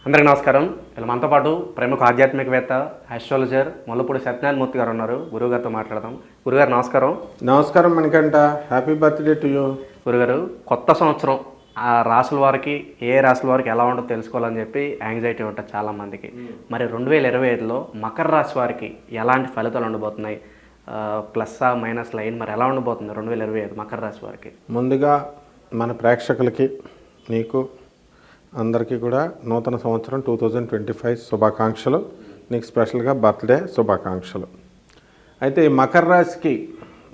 అందరికీ నమస్కారం. ఇలా మనతో పాటు ప్రముఖ ఆధ్యాత్మికవేత్త ఆస్ట్రాలజర్ ముల్లపూడి సత్యనారాయణ మూర్తి గారు ఉన్నారు. గురువుగారితో మాట్లాడదాం. గురుగారు నమస్కారం. నమస్కారం Manikanta, happy birthday to you. గురుగారు, కొత్త సంవత్సరం ఆ రాసుల వారికి ఏ రాసుల వారికి ఎలా ఉంటుందో తెలుసుకోవాలని చెప్పి యాంగ్జైటీ ఉంటుంది చాలామందికి. మరి 2025లో మకర రాశి వారికి ఎలాంటి ఫలితాలు ఉండబోతున్నాయి? ప్లస్ మైనస్ లైన్ మరి ఎలా ఉండబోతుంది 2025 మకర రాశి వారికి? ముందుగా మన ప్రేక్షకులకి, నీకు అందరికీ కూడా నూతన సంవత్సరం 2025 శుభాకాంక్షలు. నీకు స్పెషల్గా బర్త్డే శుభాకాంక్షలు. అయితే ఈ మకర రాశికి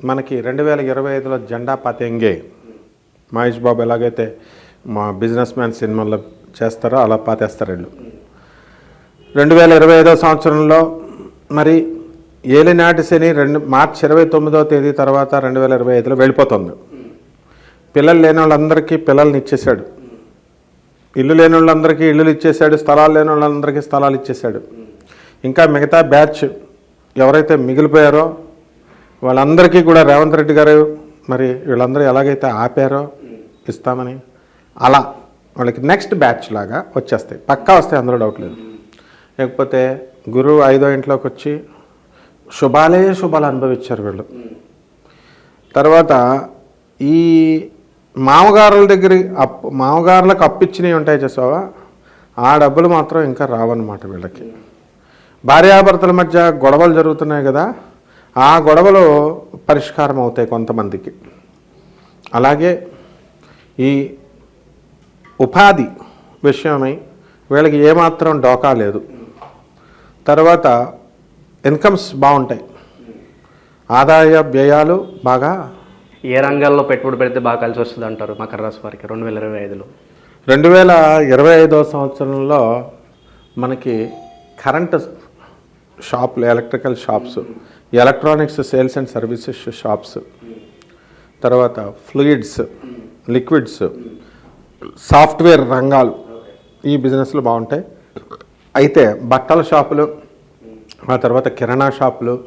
మనకి 2025లో జెండా పాతేంగే. మహేష్ బాబు ఎలాగైతే మా బిజినెస్ మ్యాన్ సినిమాలో చేస్తారో అలా పాతేస్తారు వీళ్ళు. 2025 సంవత్సరంలో మరి ఏలినాటి శని మార్చి 29వ తేదీ తర్వాత 2025లో వెళ్ళిపోతుంది. పిల్లలు లేని వాళ్ళందరికీ పిల్లల్ని ఇచ్చేశాడు, ఇల్లు లేని వాళ్ళందరికీ ఇల్లులు ఇచ్చేశాడు, స్థలాలు లేని వాళ్ళందరికీ స్థలాలు ఇచ్చేశాడు. ఇంకా మిగతా బ్యాచ్ ఎవరైతే మిగిలిపోయారో వాళ్ళందరికీ కూడా రేవంత్ రెడ్డి గారు మరి వీళ్ళందరూ ఎలాగైతే ఆపారో ఇస్తామని, అలా వాళ్ళకి నెక్స్ట్ బ్యాచ్ లాగా వచ్చేస్తాయి, పక్కా వస్తాయి, అందులో డౌట్ లేదు. లేకపోతే గురువు 5వ ఇంట్లోకి వచ్చి శుభాలు అనుభవించారు వీళ్ళు. తర్వాత ఈ మామగారుల దగ్గర మామగారులకు అప్పిచ్చినవి ఉంటాయి చేసావా, ఆ డబ్బులు మాత్రం ఇంకా రావన్నమాట వీళ్ళకి. భార్యాభర్తల మధ్య గొడవలు జరుగుతున్నాయి కదా, ఆ గొడవలు పరిష్కారం అవుతాయి కొంతమందికి. అలాగే ఈ ఉపాధి విషయమై వీళ్ళకి ఏమాత్రం డోకా లేదు. తర్వాత ఇన్కమ్స్ బాగుంటాయి, ఆదాయ వ్యయాలు బాగా. ఏ రంగాల్లో పెట్టుబడి పెడితే బాగా కలిసి వస్తుంది అంటారు మకర రాశి వారికి 2025లో? 2025 సంవత్సరంలో మనకి కరెంటు షాపులు, electrical shops, electronics sales and services shops, తర్వాత ఫ్లూయిడ్స్, లిక్విడ్స్, సాఫ్ట్వేర్ రంగాలు, ఈ బిజినెస్లు బాగుంటాయి. అయితే బట్టల షాపులు, ఆ తర్వాత కిరాణా షాపులు,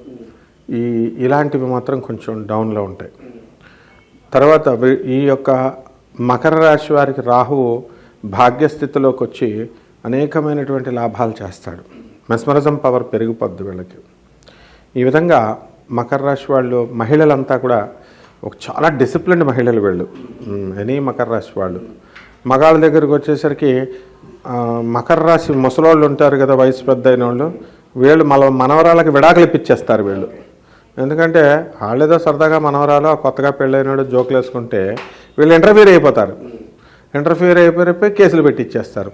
ఇలాంటివి మాత్రం కొంచెం డౌన్లో ఉంటాయి. తర్వాత ఈ యొక్క మకర రాశి వారికి రాహువు భాగ్యస్థితిలోకి వచ్చి అనేకమైనటువంటి లాభాలు చేస్తాడు. మెస్మరిజం పవర్ పెరిగిపోద్ది వీళ్ళకి. ఈ విధంగా మకర రాశి వాళ్ళు, మహిళలంతా కూడా ఒక చాలా డిసిప్లిన్డ్ మహిళలు వీళ్ళు. ఎనీ మకర రాశి వాళ్ళు మగాళ్ళ దగ్గరికి వచ్చేసరికి మకర రాశి ముసలోళ్ళు ఉంటారు కదా, వయసు పెద్ద అయిన వాళ్ళు, వీళ్ళు మనవరాలకి విడాకులు ఇప్పించేస్తారు వీళ్ళు. ఎందుకంటే వాళ్ళేదో సరదాగా మనవరాలు కొత్తగా పెళ్ళైనాడు జోకులు వేసుకుంటే వీళ్ళు ఇంటర్ఫియర్ అయిపోతారు. ఇంటర్ఫియర్ అయిపోయి కేసులు పెట్టిచ్చేస్తారు.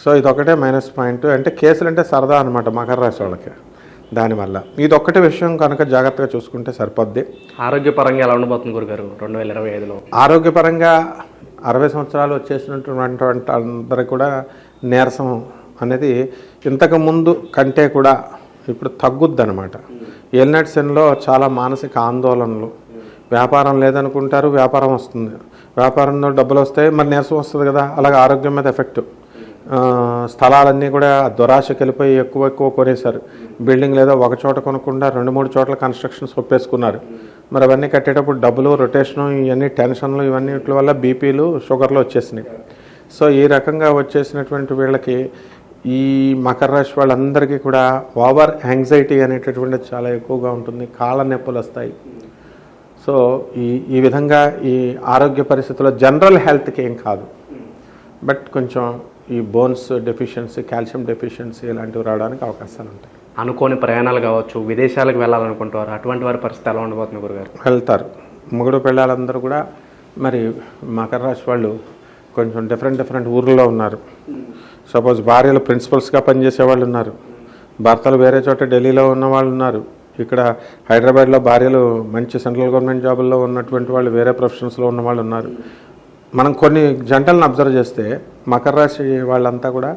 సో ఇదొక్కటే మైనస్ పాయింట్. అంటే కేసులు అంటే సరదా అనమాట మకర రాశి వాళ్ళకి. దానివల్ల ఇదొక్కటే విషయం కనుక జాగ్రత్తగా చూసుకుంటే సరిపోద్ది. ఆరోగ్యపరంగా ఎలా ఉండబోతుంది గురుగారు 2025లో? ఆరోగ్యపరంగా 60 సంవత్సరాలు వచ్చేసినటువంటి అందరికి కూడా నీరసం అనేది ఇంతకు ముందు కంటే కూడా ఇప్పుడు తగ్గుద్ది అనమాట. ఏలినాటి శనిలో చాలా మానసిక ఆందోళనలు, వ్యాపారం లేదనుకుంటారు, వ్యాపారం వస్తుంది, వ్యాపారంలో డబ్బులు వస్తాయి, మరి నీరసం వస్తుంది కదా, అలాగే ఆరోగ్యం మీద ఎఫెక్ట్. స్థలాలన్నీ కూడా దురాశకి వెళ్ళిపోయి ఎక్కువ కొనేశారు. బిల్డింగ్ లేదో ఒక చోట కొనకుండా 2-3 చోట్ల కన్స్ట్రక్షన్స్ ఒప్పేసుకున్నారు. మరి అవన్నీ కట్టేటప్పుడు డబ్బులు, రొటేషను, ఇవన్నీ టెన్షన్లు, ఇవన్నీ వీటి వల్ల బీపీలు, షుగర్లు వచ్చేసినాయి. సో ఈ రకంగా వచ్చేసినటువంటి వీళ్ళకి, ఈ మకర రాశి వాళ్ళందరికీ కూడా ఓవర్ యాంగ్జైటీ అనేటటువంటిది చాలా ఎక్కువగా ఉంటుంది. కాళ్ళ నొప్పులు వస్తాయి. సో ఈ విధంగా ఈ ఆరోగ్య పరిస్థితుల్లో జనరల్ హెల్త్కి ఏం కాదు, బట్ కొంచెం ఈ బోన్స్ డెఫిషియన్సీ, కాల్షియం డెఫిషియన్సీ ఇలాంటివి రావడానికి అవకాశాలు ఉంటాయి. అనుకోని ప్రయాణాలు కావచ్చు, విదేశాలకు వెళ్ళాలనుకుంటారు, అటువంటి వారి పరిస్థితి ఎలా ఉండబోతుంది గురుగారు? వెళ్తారు. మొగుడు పిల్లలందరూ కూడా మరి మకర రాశి వాళ్ళు కొంచెం డిఫరెంట్ ఊర్లో ఉన్నారు. సపోజ్ భార్యలు ప్రిన్సిపల్స్గా పనిచేసే వాళ్ళు ఉన్నారు, భర్తలు వేరే చోట ఢిల్లీలో ఉన్న వాళ్ళు ఉన్నారు, ఇక్కడ హైదరాబాద్లో భార్యలు మంచి సెంట్రల్ గవర్నమెంట్ జాబుల్లో ఉన్నటువంటి వాళ్ళు, వేరే ప్రొఫెషన్స్లో ఉన్న వాళ్ళు ఉన్నారు. మనం కొన్ని జంటలను అబ్జర్వ్ చేస్తే మకర రాశి వాళ్ళంతా కూడా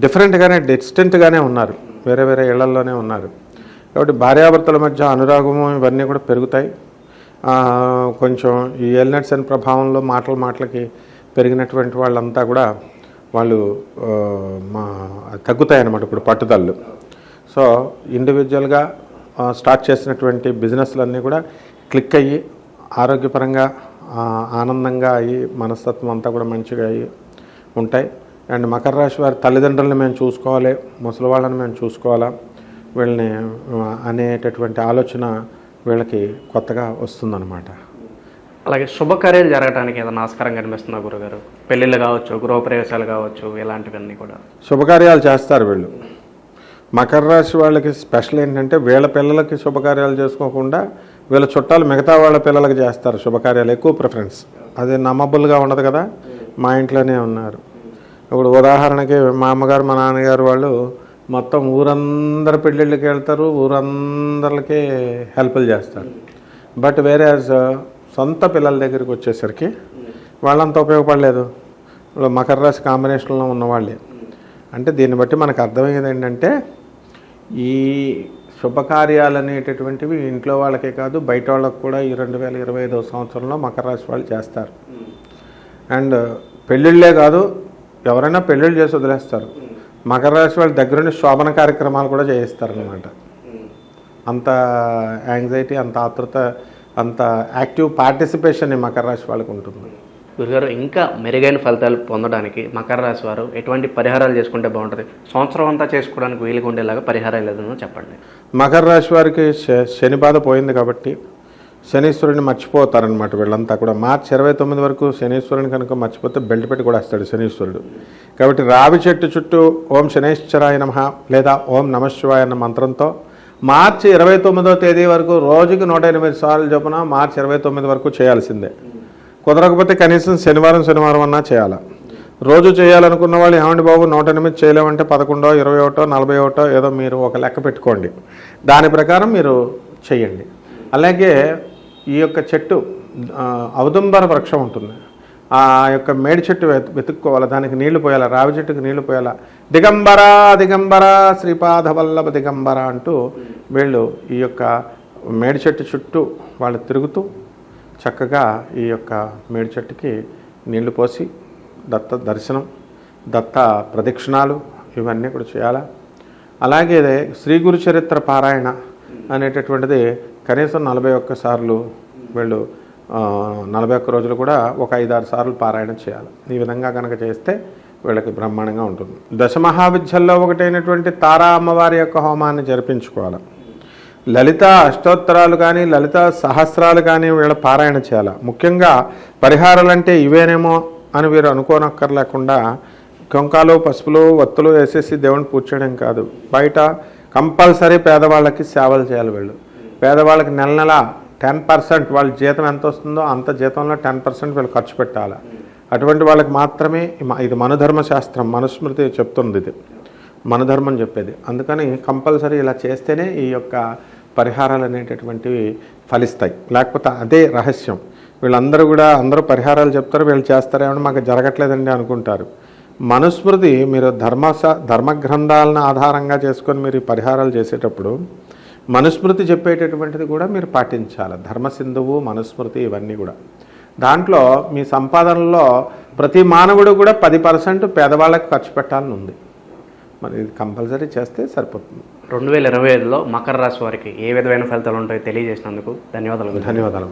డిఫరెంట్గానే, డిస్టెంట్గానే ఉన్నారు, వేరే ఇళ్లల్లోనే ఉన్నారు. కాబట్టి భార్యాభర్తల మధ్య అనురాగము ఇవన్నీ కూడా పెరుగుతాయి. కొంచెం ఈ ఏలినాటి శని ప్రభావంలో మాటలకి పెరిగినటువంటి వాళ్ళంతా కూడా వాళ్ళు తగ్గుతాయి అన్నమాట ఇప్పుడు పట్టుదలలు. సో ఇండివిజువల్గా స్టార్ట్ చేసినటువంటి బిజినెస్లన్నీ కూడా క్లిక్ అయ్యి ఆరోగ్యపరంగా ఆనందంగా అయ్యి మనస్తత్వం అంతా కూడా మంచిగా అయ్యి ఉంటాయి. అండ్ మకర రాశి వారి తల్లిదండ్రులను మేము చూసుకోవాలి, ముసలి వాళ్ళని మేము చూసుకోవాలా వీళ్ళని అనేటటువంటి ఆలోచన వీళ్ళకి కొత్తగా వస్తుందన్నమాట. అలాగే శుభకార్యాలు జరగడానికి ఏదైనా ఆస్కారం కనిపిస్తుందా గురుగారు? పెళ్ళిళ్ళు కావచ్చు, గృహప్రవేశాలు కావచ్చు, ఇలాంటివన్నీ కూడా శుభకార్యాలు చేస్తారు వీళ్ళు. మకర రాశి వాళ్ళకి స్పెషల్ ఏంటంటే వీళ్ళ పిల్లలకి శుభకార్యాలు చేసుకోకుండా వీళ్ళ చుట్టాలు మిగతా వాళ్ళ పిల్లలకి చేస్తారు శుభకార్యాలు, ఎక్కువ ప్రిఫరెన్స్. అది నమ్మబుల్గా ఉండదు కదా. మా ఇంట్లోనే ఉన్నారు. ఇప్పుడు ఉదాహరణకి మా అమ్మగారు మా నాన్నగారు వాళ్ళు మొత్తం ఊరందరి పెళ్ళిళ్ళకి వెళ్తారు, ఊరందరికీ హెల్ప్లు చేస్తారు. బట్ వేరే సొంత పిల్లల దగ్గరికి వచ్చేసరికి వాళ్ళంతా ఉపయోగపడలేదు. ఇప్పుడు మకర రాశి కాంబినేషన్లో ఉన్నవాళ్ళే. అంటే దీన్ని బట్టి మనకు అర్థమయ్యేది ఏంటంటే ఈ శుభకార్యాలు అనేటటువంటివి ఇంట్లో వాళ్ళకే కాదు బయట వాళ్ళకు కూడా ఈ 2025 సంవత్సరంలో మకర రాశి వాళ్ళు చేస్తారు. అండ్ పెళ్ళిళ్ళే కాదు, ఎవరైనా పెళ్ళిళ్ళు చేసి వదిలేస్తారు. మకర రాశి వాళ్ళ దగ్గరుండి శోభన కార్యక్రమాలు కూడా చేయిస్తారనమాట. అంత యాంగ్జైటీ, అంత ఆతృత, అంత యాక్టివ్ పార్టిసిపేషన్ ఈ మకర రాశి వాళ్ళకు ఉంటుంది. గురుగారు, ఇంకా మెరుగైన ఫలితాలు పొందడానికి మకర రాశి వారు ఎటువంటి పరిహారాలు చేసుకుంటే బాగుంటుంది? సంవత్సరం అంతా చేసుకోవడానికి వీలుగా ఉండేలాగా పరిహారాలు ఏదైనా చెప్పండి. మకర రాశి వారికి శని బాధ పోయింది కాబట్టి శనీశ్వరుని మర్చిపోతారనమాట. వీళ్ళంతా కూడా మార్చి 29 వరకు శనీశ్వరుని కనుక మర్చిపోతే బెల్ట్ పెట్టి కూడా వస్తాడు శనీశ్వరుడు. కాబట్టి రావి చెట్టు చుట్టూ ఓం శనైశ్చరాయ నమః లేదా ఓం నమశివాయ అన్న మంత్రంతో మార్చి 29వ తేదీ వరకు రోజుకి 108 సార్లు చొప్పున మార్చి 29 వరకు చేయాల్సిందే. కుదరకపోతే కనీసం శనివారం అన్నా చేయాలి. రోజు చేయాలనుకున్న వాళ్ళు ఏమండి బాబు 108 చేయలేమంటే 11, 21, 41 ఏదో మీరు ఒక లెక్క పెట్టుకోండి. దాని ప్రకారం మీరు చెయ్యండి. అలాగే ఈ యొక్క చెట్టు ఔదుంబర వృక్షం ఉంటుంది. ఆ యొక్క మేడి చెట్టు వెతుక్కోవాలి, దానికి నీళ్లు పోయాలి, రావి చెట్టుకు నీళ్లు పోయాలి. దిగంబర దిగంబర శ్రీపాద వల్లభ దిగంబర అంటూ వీళ్ళు ఈ యొక్క మేడి చెట్టు చుట్టూ వాళ్ళు తిరుగుతూ చక్కగా ఈ యొక్క మేడి చెట్టుకి నీళ్లు పోసి దత్త దర్శనం, దత్త ప్రదక్షిణాలు ఇవన్నీ కూడా చేయాలి. అలాగే శ్రీ గురు చరిత్ర పారాయణ అనేటటువంటిది కనీసం 41 సార్లు వీళ్ళు 41 రోజులు కూడా ఒక 5-6 సార్లు పారాయణ చేయాలి. ఈ విధంగా కనుక చేస్తే వీళ్ళకి బ్రహ్మాండంగా ఉంటుంది. దశమహావిద్యల్లో ఒకటైనటువంటి తారా అమ్మవారి యొక్క హోమాన్ని జరిపించుకోవాలి. లలిత అష్టోత్తరాలు కానీ లలిత సహస్రాలు కానీ వీళ్ళ పారాయణ చేయాలి. ముఖ్యంగా పరిహారాలు అంటే ఇవేనేమో అని వీరు అనుకోనక్కర్లేకుండా కుంకాలు పసుపులు ఒత్తులు వేసేసి దేవుని పూజ చేయడం కాదు, బయట కంపల్సరీ పేదవాళ్ళకి సేవలు చేయాలి. వీళ్ళు పేదవాళ్ళకి నెల 10% వాళ్ళ జీతం ఎంత వస్తుందో అంత జీతంలో 10% వీళ్ళు ఖర్చు పెట్టాలి. అటువంటి వాళ్ళకి మాత్రమే ఇది మనుధర్మ శాస్త్రం, మనుస్మృతి చెప్తుంది, ఇది మనుధర్మం చెప్పేది. అందుకని కంపల్సరీ ఇలా చేస్తేనే ఈ యొక్క పరిహారాలు అనేటటువంటివి ఫలిస్తాయి. లేకపోతే అదే రహస్యం. వీళ్ళందరూ కూడా అందరూ పరిహారాలు చెప్తారు, వీళ్ళు చేస్తారేమో మాకు జరగట్లేదండి అనుకుంటారు. మనుస్మృతి మీరు ధర్మగ్రంథాలను ఆధారంగా చేసుకొని మీరు ఈ పరిహారాలు చేసేటప్పుడు మనుస్మృతి చెప్పేటటువంటిది కూడా మీరు పాటించాలి. ధర్మసింధువు, మనుస్మృతి ఇవన్నీ కూడా. దాంట్లో మీ సంపాదనలో ప్రతి మానవుడు కూడా 10% పేదవాళ్ళకి ఖర్చు పెట్టాలని ఉంది. మరి ఇది కంపల్సరీ చేస్తే సరిపోతుంది. 2025లో మకర రాశి వారికి ఏ విధమైన ఫలితాలు ఉంటాయో తెలియజేసినందుకు ధన్యవాదాలు. ధన్యవాదాలు.